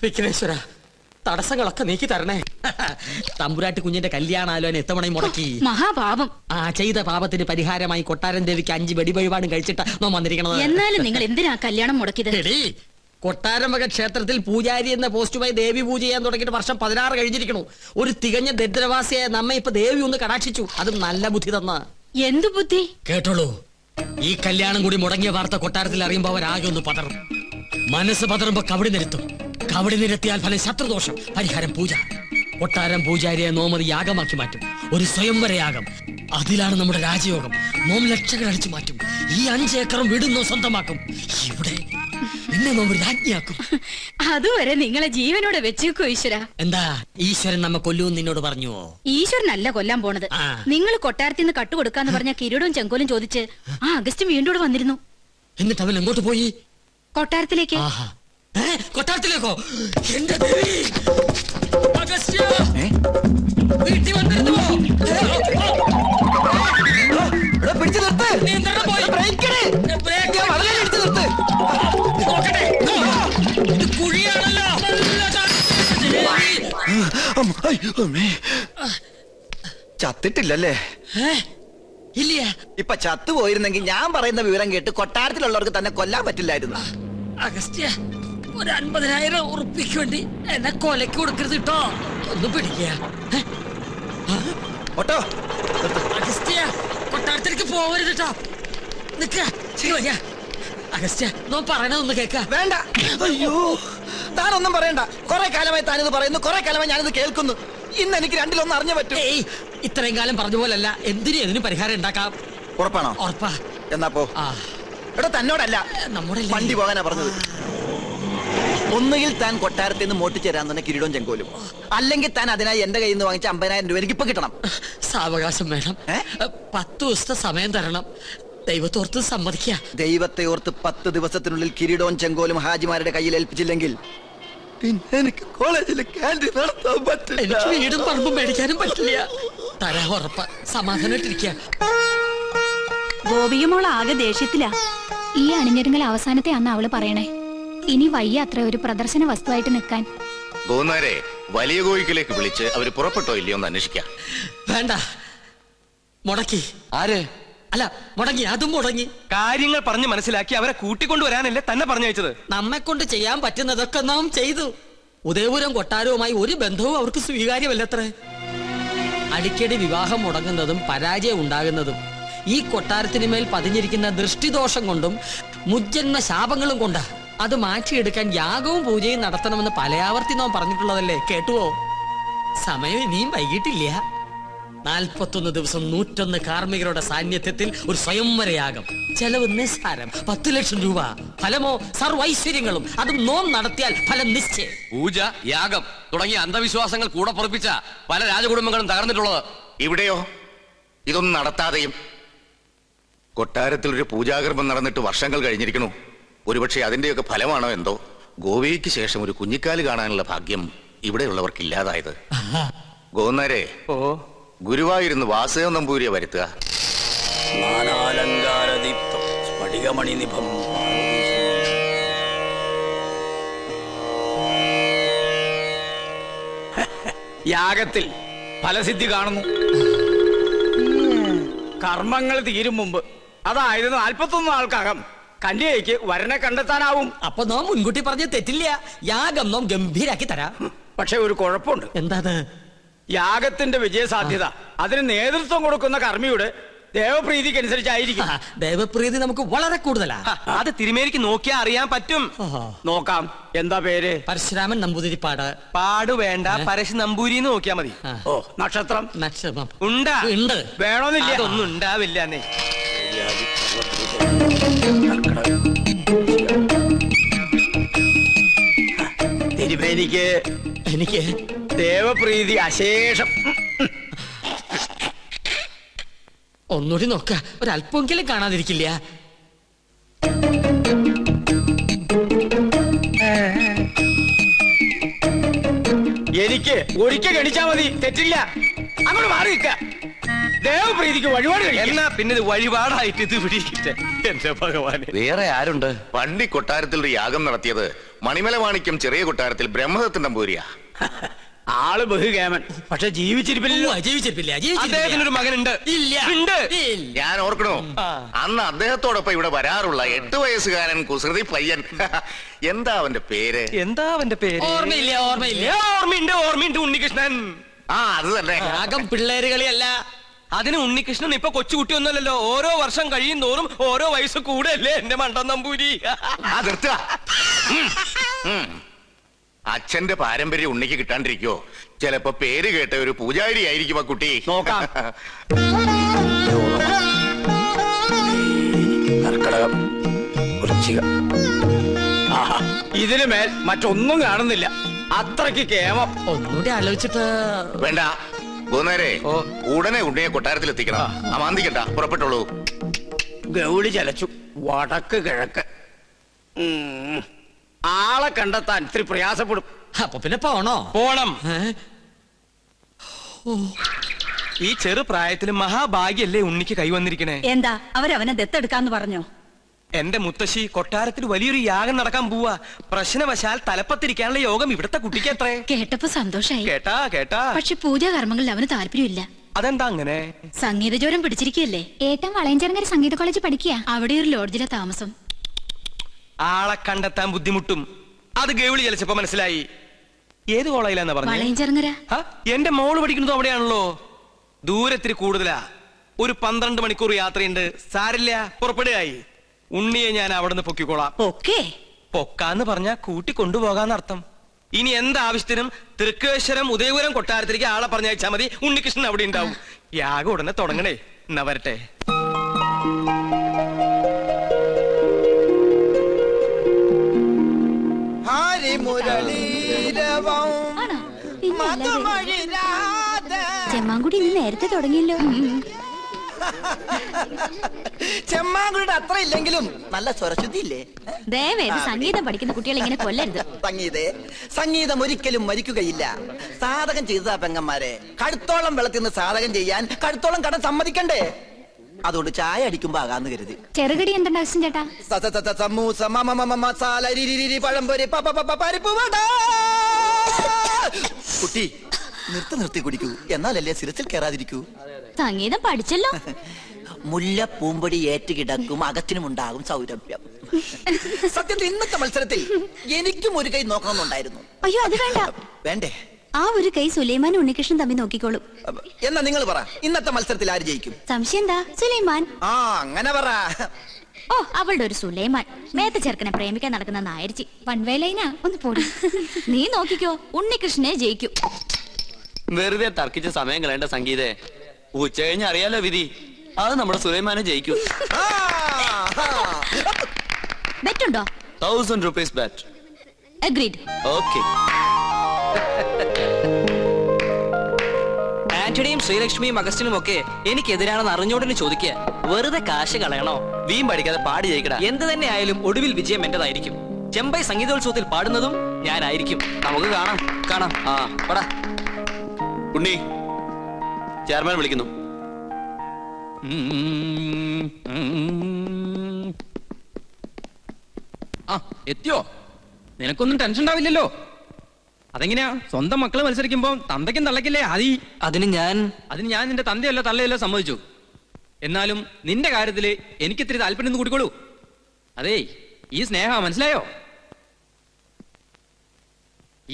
വിഘ്നേശ്വര, തടസ്സങ്ങളൊക്കെ നീക്കി തരണേ. തമ്പുരാട്ടി കുഞ്ഞിന്റെ കല്യാണാലോചന എത്തവണയും മുടക്കി. മഹാപാപം. ചെയ്ത പാപത്തിന് പരിഹാരമായി കൊട്ടാരൻ ദേവിക്ക് 5 വെടിവഴിപാടും കഴിച്ചിട്ടാ നോ വന്നിരിക്കണത്. എന്നാലും നിങ്ങൾ എന്തിനാ കല്യാണം മുടക്കിയത്? കൊട്ടാരമക ക്ഷേത്രത്തിൽ പൂജാരി എന്ന പോസ്റ്റുമായി ദേവി പൂജ ചെയ്യാൻ തുടങ്ങിയിട്ട് വർഷം 16 കഴിഞ്ഞിരിക്കണു. ഒരു തികഞ്ഞ ദരിദ്രവാസിയായ നമ്മെ ഇപ്പൊ ദേവി ഒന്ന് കടാക്ഷിച്ചു. അത് നല്ല ബുദ്ധി തന്ന. എന്തു ബുദ്ധി? കേട്ടോളൂ, ഈ കല്യാണം കൂടി മുടങ്ങിയ വാർത്ത കൊട്ടാരത്തിൽ അറിയുമ്പോ അവരാകെ ഒന്ന് പതറും. മനസ്സ് പതറുമ്പോ കവടി നിരത്തും. കവടി നിരത്തിയാൽ ഫലം ശത്രുദോഷം, പരിഹാരം പൂജ. കൊട്ടാരം പൂജാരിയെ നോമതി യാഗമാക്കി മാറ്റും. ഒരു സ്വയംവര യാഗം. അതിലാണ് നമ്മുടെ രാജയോഗം. നോം ലക്ഷങ്ങൾ അടിച്ചു മാറ്റും. ഈ 5 ഏക്കറും വീടുന്നോ സ്വന്തമാക്കും. ഇവിടെ നിന്നെ നോം രാജ്ഞിയാക്കും. അതുവരെ നിങ്ങളെ ജീവനോടെ വെച്ചേക്കോ ഈശ്വര. എന്താ ഈശ്വരൻ നമ്മെ കൊല്ലൂന്ന് നിന്നോട് പറഞ്ഞുവോ? ഈശ്വരനല്ല കൊല്ലാൻ പോണത്. നിങ്ങൾ കൊട്ടാരത്തിൽ നിന്ന് കട്ടുകൊടുക്കാന്ന് പറഞ്ഞ കിരീടവും ചെങ്കോലും ചോദിച്ച് ആ അഗസ്റ്റ് വീണ്ടും ഇവിടെ വന്നിരുന്നു. എന്നിട്ട് അവൻ എങ്ങോട്ട് പോയി? കൊട്ടാരത്തിലേക്ക്. കൊട്ടാരത്തിലേക്കോ? എന്റെ ദേവി! അഗസ്ത്യ! വീട്ടിൽ വന്നിരുന്നു. ചത്തിട്ടില്ലല്ലേ? ഇല്ല. ഇപ്പൊ ചത്തുപോയിരുന്നെങ്കിൽ ഞാൻ പറയുന്ന വിവരം കേട്ട് കൊട്ടാരത്തിലുള്ളവർക്ക് തന്നെ കൊല്ലാൻ പറ്റില്ലായിരുന്നു. അഗസ്ത്യ, ഒരു 50,000 ഉറുപ്പിക്ക് വേണ്ടി എന്നെ കൊലക്ക് കൊടുക്കരുത് കേട്ടോ. ഒന്ന് പിടിക്കുക. അഗസ്ത്യ, കൊട്ടാരത്തിലേക്ക് പോവരുത് കേട്ടോ. നിക്ക. അഗസ്ത്യ, നോ പറയണതൊന്ന് കേക്ക. വേണ്ട. അയ്യോ, താനൊന്നും പറയണ്ട. കുറെ കാലമായി താനിത് പറയുന്നു, കുറെ കാലമായി ഞാനിത് കേൾക്കുന്നു. ഇന്ന് എനിക്ക് 2-1 അറിഞ്ഞു പറ്റും. ഇത്രയും കാലം പറഞ്ഞ പോലല്ല. എന്തിനും പരിഹാരം ഉണ്ടാക്കാം. ഉറപ്പാണോ? ഉറപ്പാ. എന്നാ പോ. ഇവിടെ തന്നോടല്ല, നമ്മുടെ വണ്ടി പോകാനാ പറഞ്ഞത്. ഒന്നുകിൽ താൻ കൊട്ടാരത്തിൽ നിന്ന് മോട്ടിച്ചേരാൻ തന്നെ കിരീടവും ചെങ്കോലും, അല്ലെങ്കിൽ താൻ അതിനായി എന്റെ കയ്യിൽ നിന്ന് വാങ്ങിച്ച 50,000 രൂപ എനിക്ക് ഇപ്പൊ കിട്ടണം. സാവകാശം വേണം. 10 ദിവസത്തെ സമയം തരണം. ദൈവത്തോർത്ത് സമ്മതിക്കുക. ദൈവത്തെ ഓർത്ത് 10 ദിവസത്തിനുള്ളിൽ കിരീടവും ചെങ്കോലും ഹാജിമാരുടെ കയ്യിൽ ഏൽപ്പിച്ചില്ലെങ്കിൽ പിന്നെ എനിക്ക് കോളേജിൽ ക്യാൻറ്റീൻ നടത്താൻ പറ്റില്ല. എനിക്ക് വീടും പറമ്പും മേടിക്കാനും പറ്റില്ല. തരാ ഉറപ്പ. സമാധാനായിട്ടിരിക്കുക. ഗോപികമോൾ ആകെ ദേഷ്യത്തിലാ. ഈ അണിഞ്ഞൊരുങ്ങൽ അവസാനത്തെ അന്ന് അവള് പറയണേ. ഇനി വയ്യ അത്ര ഒരു പ്രദർശന വസ്തുവായിട്ട് നിൽക്കാൻ. ഗോന്നാരെ വലിയ കോഴിക്കിലേക്ക് വിളിച്ച് അവര് പുറപ്പെട്ടോ ഇല്ലയോ എന്ന് അന്വേഷിക്കാം. വേണ്ട, മുടക്കി. ആര്? അല്ല, മുടങ്ങി. അതും മുടങ്ങി. കാര്യങ്ങൾ പറഞ്ഞ് മനസ്സിലാക്കി അവരെ കൂട്ടിക്കൊണ്ടുവരാനല്ലേ തന്നെ പറഞ്ഞയച്ചത്. നമ്മെ കൊണ്ട് ചെയ്യാൻ പറ്റുന്നതൊക്കെ നാം ചെയ്തു. ഉദയപുരം കൊട്ടാരവുമായി ഒരു ബന്ധവും അവർക്ക് സ്വീകാര്യമല്ലത്രേ. അടിക്കടി വിവാഹം മുടങ്ങുന്നതും പരാജയം ഉണ്ടാകുന്നതും ഈ കൊട്ടാരത്തിന് മേൽ പതിഞ്ഞിരിക്കുന്ന ദൃഷ്ടിദോഷം കൊണ്ടും മുജ്ജന്മ ശാപങ്ങളും കൊണ്ടാ. അത് മാറ്റിയെടുക്കാൻ യാഗവും പൂജയും നടത്തണമെന്ന് പലയാവർത്തി നാം പറഞ്ഞിട്ടുള്ളതല്ലേ? കേട്ടുവോ? സമയം ഇനിയും വൈകിട്ടില്ല. 41 ദിവസം 101 കാർമ്മികരുടെ സാന്നിധ്യത്തിൽ ഒരു സ്വയംവരയാഗം. ചെലവ് നിസ്സാരം, 10 ലക്ഷം രൂപ. ഫലമോ സർവൈശ്വര്യങ്ങളും. അതും നോം നടത്തിയാൽ ഫലം നിശ്ചയം. പൂജ, യാഗം തുടങ്ങിയ അന്ധവിശ്വാസങ്ങൾ കൂടെ പൊറപ്പിച്ച പല രാജകുടുംബങ്ങളും തകർന്നിട്ടുള്ളത്. ഇവിടെയോ ഇതൊന്നും നടത്താതെയും കൊട്ടാരത്തിൽ ഒരു പൂജാകർമ്മം നടന്നിട്ട് വർഷങ്ങൾ കഴിഞ്ഞിരിക്കണു. ഒരുപക്ഷെ അതിന്റെയൊക്കെ ഫലമാണോ എന്തോ ഗോവയ്ക്ക് ശേഷം ഒരു കുഞ്ഞിക്കാല് കാണാനുള്ള ഭാഗ്യം ഇവിടെയുള്ളവർക്ക് ഇല്ലാതായത്. ഗോന്നാരെ, ഗുരുവായൂരിന്ന് വാസുദേവ നമ്പൂരിയെ വരുത്തുക. യാഗത്തിൽ ഫലസിദ്ധി കാണുന്നു. കർമ്മങ്ങൾ തീരും മുമ്പ്, അതായത് 41 നാൾക്കകം കന്യയ്ക്ക് വരനെ കണ്ടെത്താനാവും. അപ്പൊ നാം മുൻകൂട്ടി പറഞ്ഞ തെറ്റില്ല. യാഗം നാം ഗംഭീരാക്കി തരാം. പക്ഷെ ഒരു കുഴപ്പമുണ്ട്. എന്താ? യാഗത്തിന്റെ വിജയസാധ്യത അതിന് നേതൃത്വം കൊടുക്കുന്ന കർമ്മിയുടെ ദേവപ്രീതിക്കനുസരിച്ചായിരിക്കും. ദേവപ്രീതി നമുക്ക് വളരെ കൂടുതലാ. അത് തിരുമേനിക്ക് നോക്കിയാ അറിയാൻ പറ്റും. നോക്കാം. എന്താ പേര്? പരശുരാമൻ നമ്പൂതിരിപ്പാട്. പാട് വേണ്ട, പരശു നമ്പൂരി നോക്കിയാ മതി. ഓ, നക്ഷത്രം? നക്ഷത്രം ഉണ്ടാ? ഉണ്ട്. വേണമെന്നില്ല. അതൊന്നും ഉണ്ടാവില്ല. തിരുമേനിക്ക് എനിക്ക് ദേവപ്രീതി അശേഷം. ഒന്നുകൂടി നോക്ക, ഒരല്പമെങ്കിലും കാണാതിരിക്കില്ല. എനിക്ക് ഒരിക്കൽ ഗണിച്ചാ മതി, തെറ്റില്ല. അങ്ങോട്ട് മാറി നിൽക്ക. ദേവപ്രീതിക്ക് വഴിപാട് കഴിക്കാം. എന്നാ പിന്നെ ഇത് വഴിപാടായിട്ട് ഇത് പിടിക്കട്ടെ എന്റെ ഭഗവാന്. വേറെ ആരുണ്ട്? പണ്ടി കൊട്ടാരത്തിൽ ഒരു യാഗം നടത്തിയത് മണിമല മാണിക്യം ചെറിയ കൊട്ടാരത്തിൽ ബ്രഹ്മദത്തൻ നമ്പൂരിയാ. ആള് ബഹുകേമൻ, പക്ഷെ ജീവിച്ചിരിപ്പില്ലല്ലോ. ജീവിച്ചിരിപ്പില്ല അദ്ദേഹത്തിനൊരു മകനുണ്ട്. ഇല്ല ഉണ്ട്. ഞാൻ ഓർക്കണോ, അന്ന് അദ്ദേഹത്തോടൊപ്പം ഇവിടെ വരാറുള്ള 8 വയസ്സുകാരൻ കുസൃതി പയ്യൻ. എന്താ അവന്റെ പേര്? എന്താ അവന്റെ പേര്? ഓർമ്മയില്ല ഓർമ്മയുണ്ട് ഉണ്ണികൃഷ്ണൻ. അത് തന്നെ. യാഗം പിള്ളേര് കളിയല്ല. അതിന് ഉണ്ണികൃഷ്ണൻ ഇപ്പൊ കൊച്ചുകുട്ടിയൊന്നുമല്ലല്ലോ. ഓരോ വർഷം കഴിയും തോറും ഓരോ വയസ്സ് കൂടെയല്ലേ എന്റെ മണ്ടൻ നമ്പൂരി. നിർത്തുക. അച്ഛന്റെ പാരമ്പര്യം ഉണ്ണിക്ക് കിട്ടാണ്ടിരിക്കോ? ചിലപ്പോ പേര് കേട്ട ഒരു പൂജാരി ആയിരിക്കും ആ കുട്ടി. നോക്കാം. കർക്കടകം, വൃശ്ചികം. ഇതിന് മേൽ മറ്റൊന്നും കാണുന്നില്ല. അത്രയ്ക്ക് കേമം. ഒന്നുകൂടി ആലോചിച്ചിട്ട്. വേണ്ട, ഗോനേരെ ഉടനെ ഉണ്ണിയെ കൊട്ടാരത്തിൽ എത്തിക്കണം. അമാന്തിക്കണ്ട, പുറപ്പെട്ടോളൂ. ഗൗളി ചലച്ചു. വടക്ക് കിഴക്ക്. ആളെ കണ്ടെത്താൻ ഇത്തിരി പ്രയാസപ്പെടും. അപ്പൊ പിന്നെ പോണോ? പോണം. ഈ ചെറു പ്രായത്തിൽ മഹാഭാഗ്യല്ലേ ഉണ്ണിക്ക് കൈവന്നിരിക്കണേ. എന്താ അവരവനെ ദത്തെടുക്കാന്ന് പറഞ്ഞോ? എന്റെ മുത്തശ്ശി കൊട്ടാരത്തിൽ വലിയൊരു യാഗം നടക്കാൻ പോവാ. പ്രശ്നവശാൽ തലപ്പത്തിരിക്കാനുള്ള യോഗം ഇവിടുത്തെ കുട്ടിക്ക് എത്രേ. കേട്ടപ്പോ സന്തോഷായി. കേട്ടാ പക്ഷെ പൂജാകർമ്മങ്ങളിൽ അവന് താല്പര്യമില്ല. അതെന്താ അങ്ങനെ? സംഗീതജ്വരം പിടിച്ചിരിക്കല്ലേ. ഏട്ടൻ വളയഞ്ചേർങ്ങര സംഗീത കോളേജ് പഠിക്കുക. അവിടെ ഒരു ലോഡ്ജിലെ താമസം. ആളെ കണ്ടെത്താൻ ബുദ്ധിമുട്ടും. അത് ഗൗളി ചലിച്ചപ്പോ മനസ്സിലായി. ഏത് കോളേജിലാന്നാ പറഞ്ഞത്? വളയഞ്ചേർങ്ങര. എന്റെ മോള് പഠിക്കുന്നത് അവിടെയാണല്ലോ. ദൂരത്തിരി കൂടുതലാ. ഒരു 12 മണിക്കൂർ യാത്രയുണ്ട്. സാരില്ല, പുറപ്പെടുകയായി. ഉണ്ണിയെ ഞാൻ അവിടെ നിന്ന് പൊക്കിക്കോളാം. പൊക്കാന്ന് പറഞ്ഞാ കൂട്ടി കൊണ്ടുപോകാന്നർത്ഥം. ഇനി എന്താവശ്യത്തിനും തൃക്കേശ്വരം ഉദയപുരം കൊട്ടാരത്തിലേക്ക് ആളെ പറഞ്ഞയച്ചാ മതി. ഉണ്ണികൃഷ്ണൻ അവിടെ ഉണ്ടാവും. യാഗം ഉടനെ തുടങ്ങണേ. എന്നാ വരട്ടെ. ചെമ്മാങ്കുടി ഇന്ന് നേരത്തെ തുടങ്ങിയല്ലോ. ചെമ്മാങ്കുടിയുടെ അത്ര ഇല്ലെങ്കിലും നല്ല സ്വരശുദ്ധി ഇല്ലേ? ദയവേത് സംഗീതം പഠിക്കുന്ന കുട്ടികളെ ഇങ്ങനെ കൊല്ലരുത്. സംഗീതം ഒരിക്കലും മരിക്കുകയില്ല. സാധകം ചെയ്തതാ പെങ്ങന്മാരെ. കടുത്തോളം വെള്ളത്തിൽ നിന്ന് സാധകം ചെയ്യാൻ കടുത്തോളം കടം സമ്മതിക്കണ്ടേ? അതുകൊണ്ട് ചായ അടിക്കുമ്പോ ആകാന്ന് കരുതി. ചെറുകടി എന്തുണ്ട് അച്ഛൻ ചേട്ടാ? സമൂസ, മസാല, പഴംപൊരി, പരിപ്പ് വട. കുട്ടി നിർത്തി കുടിക്കൂ, എന്നാലല്ലേ സിരസിൽ കയറാതിരിക്കൂ. സംഗീതം പഠിച്ചല്ലോ. മുല്ല പൂമ്പൊടി ഏറ്റുകിടക്കും, അകത്തിനുമുണ്ടാകും സൗരഭ്യം. സത്യത്തിൽ ഇന്നത്തെ മത്സരത്തിൽ എനിക്കും ഒരു കൈ നോക്കണമെന്നുണ്ടായിരുന്നു. അയ്യോ അത് വേണ്ട. വേണ്ടേ? ആ ഒരു കൈ സുലൈമാൻ ഉണ്ണികൃഷ്ണൻ തമ്മിൽ നോക്കിക്കോളും. എന്നാ നിങ്ങൾ പറ, ഇന്നത്തെ മത്സരത്തിൽ ആര് ജയിക്കും? സംശയം എന്താ? സുലൈമാൻ. ആ അങ്ങനെ പറ. ഓ അവളുടെ ഒരു സുലൈമാൻ. മേത്ത ചെറുക്കനെ പ്രേമിക്കാൻ നടക്കുന്ന നായരിച്ചി. വൺവേലൈനാ ഒന്ന് പോടി. നീ നോക്കിക്കോ, ഉണ്ണികൃഷ്ണനെ ജയിക്കും. വെറുതെ തർക്കിച്ച സമയം കളയേണ്ട സംഗീതേ. ഉച്ച കഴിഞ്ഞ് അറിയാലോ വിധി. അത് നമ്മുടെ സുലൈമാനെ ജയിക്കും. ബെറ്റുണ്ടോ? 1000 rupees bet. Agreed. Okay. ആന്റണിയും ശ്രീലക്ഷ്മിയും അഗസ്റ്റിനും ഒക്കെ എനിക്കെതിരാണെന്ന് അറിഞ്ഞോടിന് ചോദിക്കുക. വെറുതെ കാശ് കളയണോ? വീം പഠിക്കാതെ പാടി ജയിക്കടാ. എന്ത് തന്നെ ആയാലും ഒടുവിൽ വിജയം എന്റേതായിരിക്കും. ചെമ്പൈ സംഗീതോത്സവത്തിൽ പാടുന്നതും ഞാനായിരിക്കും. നമുക്ക് കാണാം. ആ പടാ. ഉണ്ണി, ചെയർമാൻ വിളിക്കുന്നു. എത്തിയോ? നിനക്കൊന്നും ടെൻഷൻ ഉണ്ടാവില്ലല്ലോ. അതെങ്ങനെയാ? സ്വന്തം മക്കള് മത്സരിക്കുമ്പോ തന്തയ്ക്കും തള്ളക്കില്ലേ ആദി? അതിന് ഞാൻ നിന്റെ തന്തയല്ലോ തള്ളയല്ലോ സമ്മതിച്ചു. എന്നാലും നിന്റെ കാര്യത്തില് എനിക്കിത്തിരി താല്പര്യം കൂടിക്കോളൂ. അതേ ഈ സ്നേഹ മനസ്സിലായോ?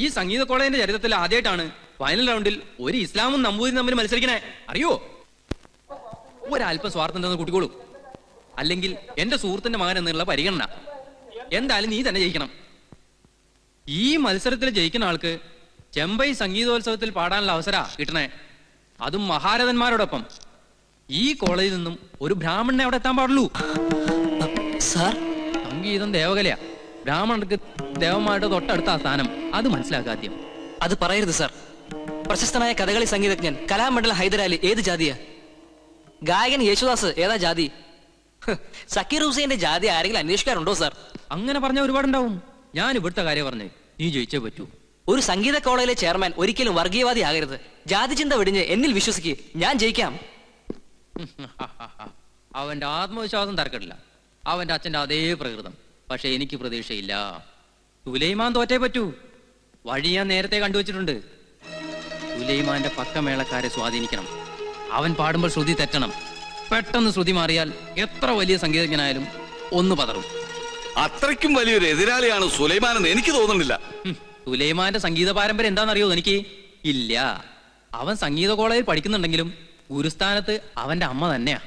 ഈ സംഗീത കോളേജിന്റെ ചരിത്രത്തിൽ ആദ്യമായിട്ടാണ് ഫൈനൽ റൗണ്ടിൽ ഒരു ഇസ്ലാമും നമ്പൂതിരി തമ്മിൽ മത്സരിക്കണേ. അറിയോ? ഒരല്പം സ്വാർത്ഥം തന്നു കൂട്ടിക്കോളൂ. അല്ലെങ്കിൽ എന്റെ സുഹൃത്തിന്റെ മകൻ എന്നുള്ള പരിഗണന. എന്തായാലും നീ തന്നെ ജയിക്കണം. ഈ മത്സരത്തിൽ ജയിക്കുന്ന ആൾക്ക് ചെമ്പൈ സംഗീതോത്സവത്തിൽ പാടാനുള്ള അവസര കിട്ടണേ. അതും മഹാരഥന്മാരോടൊപ്പം. ഈ കോളേജിൽ നിന്നും ഒരു ബ്രാഹ്മണനെ അവിടെ എത്താൻ പാടുള്ളൂ. സാർ, സംഗീതം ദേവകലയാ. ബ്രാഹ്മണർക്ക് ദേവന്മാരുടെ തൊട്ടടുത്ത സ്ഥാനം. അത് മനസ്സിലാക്കാദ്യം. അത് പറയരുത് സാർ. പ്രശസ്തനായ കഥകളി സംഗീതജ്ഞൻ കലാമണ്ഡലം ഹൈദരാലി ഏത് ജാതിയാ? ഗായകൻ യേശുദാസ് ഏതാ ജാതി? സക്കീർ ഹുസൈന്റെ ജാതി ആരെങ്കിലും അന്വേഷിക്കാറുണ്ടോ സാർ? അങ്ങനെ പറഞ്ഞ ഒരുപാടുണ്ടാവും. ഞാൻ ഇവിടുത്തെ കാര്യം പറഞ്ഞേ, നീ ജയിച്ചേ പറ്റൂ. ഒരു സംഗീത കോളേജിലെ ചെയർമാൻ ഒരിക്കലും വർഗീയവാദി ആകരുത്. ജാതി ചിന്ത വെടിഞ്ഞ് എന്നിൽ വിശ്വസിക്ക്, ഞാൻ ജയിക്കാം. അവന്റെ ആത്മവിശ്വാസം തർക്കമില്ല, അവന്റെ അച്ഛന്റെ അതേ പ്രകൃതം. പക്ഷെ എനിക്ക് പ്രതീക്ഷയില്ല. സുലൈമാൻ തോറ്റേ പറ്റൂ. വഴി ഞാൻ നേരത്തെ കണ്ടുവച്ചിട്ടുണ്ട്. സുലൈമാന്റെ പക്കമേളക്കാരെ സ്വാധീനിക്കണം. അവൻ പാടുമ്പോൾ ശ്രുതി തെറ്റണം. പെട്ടെന്ന് ശ്രുതി മാറിയാൽ എത്ര വലിയ സംഗീതജ്ഞനായാലും ഒന്ന് പതറും. അത്രയ്ക്കും വലിയൊരു എതിരാളിയാണ് സുലൈമാൻ എന്ന് എനിക്ക് തോന്നുന്നില്ല. സുലൈമാന്റെ സംഗീത പാരമ്പര്യം എന്താണെന്നറിയോ എനിക്ക്? ഇല്ല. അവൻ സംഗീത കോളേജിൽ പഠിക്കുന്നുണ്ടെങ്കിലും ഗുരുസ്ഥാനത്ത് അവന്റെ അമ്മ തന്നെയാ.